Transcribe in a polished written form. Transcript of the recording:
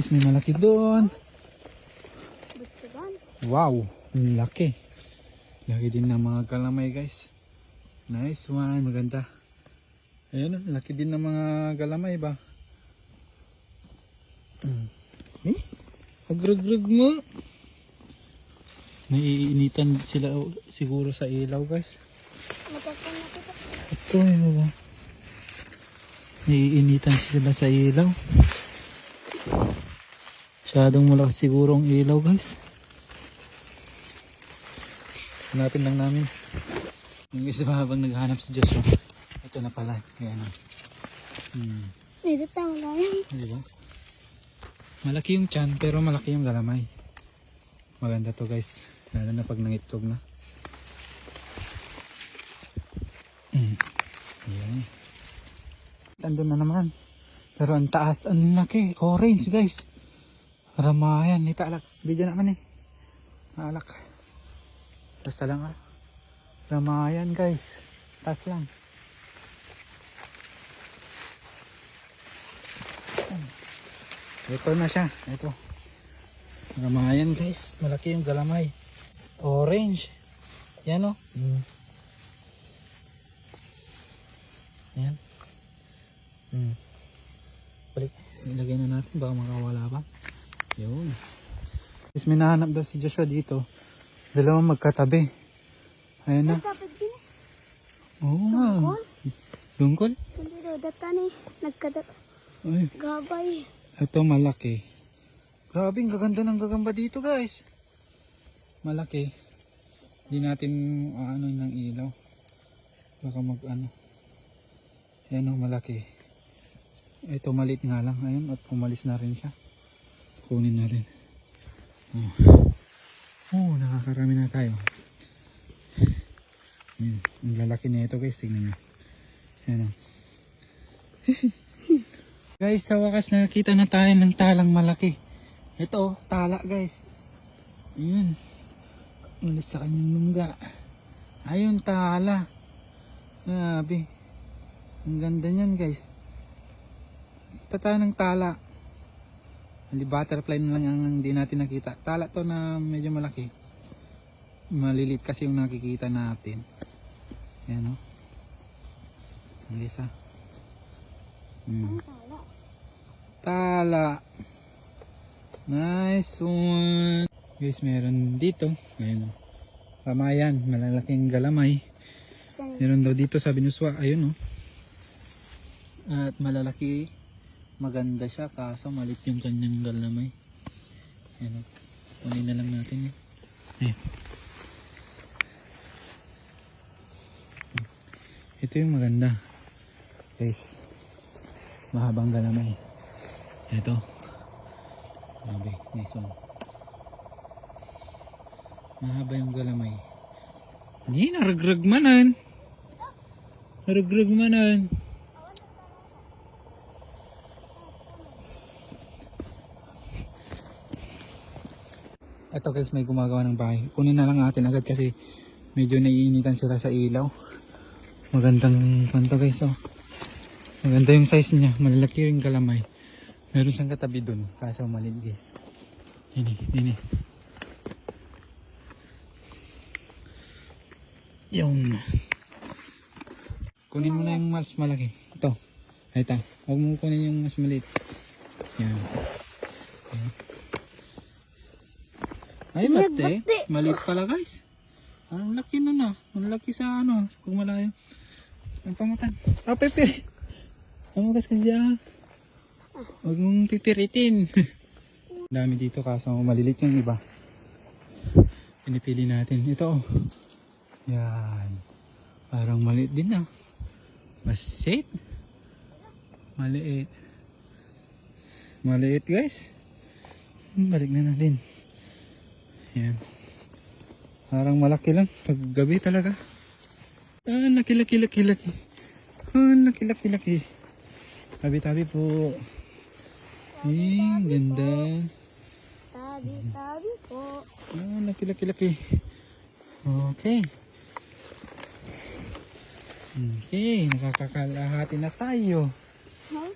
guys, may malaki doon. Wow, laki. Laki din ng mga galamay guys. Nice one, maganda. Ayan, laki din ng mga galamay ba? Agrug-rug mo. Naiinitan sila siguro sa ilaw guys. Ito yun ba? Naiinitan sila sa ilaw. Masyadong malakas siguro ang ilaw guys. Hanapin lang namin. Yung isa habang naghahanap si Joshua. Ito na pala. Ayan. Ito tama na yan. Diba? Malaki yung tiyan pero malaki yung galamay. Maganda to guys. Lalo na pag nangitlog na. Ayan. Andun na naman. Pero ang taas, ang laki. Orange guys. Ramayan. Ito alak. Video naman eh. Alak. Basta lang ah. Ramayan guys. Taas lang. Ito na siya. Ito. Ramayan guys. Malaki yung galamay. Orange. Yan o. Yan. Balik. Ilagay na natin. Baka makawala pa. Yun. Tapos may nahanap daw si Joshua dito. Dalawang magkatabi. Ayan na. Oo nga. Lungkol? Hindi daw. Data ni. Gabay. Ito malaki. Grabe, ang gaganda ng gagamba dito guys. Malaki. Hindi natin ano ng ilaw. Baka mag ano. Ayan o, malaki. Ito maliit nga lang. Ayun, at pumalis na rin siya. Kunin na rin. Nakakarami na tayo. Ang lalaki na ito guys. Tingnan nyo. Ayan o. Guys, sa wakas nakakita na tayo ng talang malaki. Ito, tala guys. Ayan. Ulis sa kanyang lungga. Ayun, tala. Grabe. Ang ganda niyan guys. Ito tayo ng tala. Hindi, butterfly na lang ang hindi natin nakita. Tala to na medyo malaki. Malilit kasi yung nakikita natin. Ayan o. Ang isa. Tala. Nice one. Guys, meron dito. Ayan o. Ramayan. Malalaking galamay. Meron daw dito sa Binuswa. Ayun o. At malalaki. Maganda siya. Kaso malit yung kanyang galamay. Ayan o. Kunin na lang natin. Ayan. Ito yung maganda. Guys. Mahabang galamay. Ito. Grabe, nice one. Mahaba yung galamay. Hindi, naragrag manan. Naragrag manan. Ito guys, may gumagawa ng bahay. Kunin na lang natin agad kasi medyo naiinitan sila sa ilaw. Magandang kanto guys, oh. Maganda yung size niya. Malalaki yung galamay. Meron siyang katabi dun. Kaso maliit guys. Ini. Yung. Kunin mo na yung mas malaki. Ito. Ito. Huwag mo kunin yung mas maliit. Yan. Ay, bate. Maliit pala guys. Ang laki nun ah. Ang laki sa ano. Kung malayo. Ang pamatan. Ah, pepe. Ang magas ka dyan. Huwag mong pipiritin. Dami dito kaso malilit yung iba. Pinipili natin. Ito oh. Yan. Parang maliit din ah. Masit. Maliit. Maliit guys. Balik na natin. Yan. Parang malaki lang. Pag gabi talaga. Ah, laki. Ah, laki. Tabi po. Ganda. Tabi po. Ah, laki. Okay. Okay, nakakakalahati na tayo. Huh?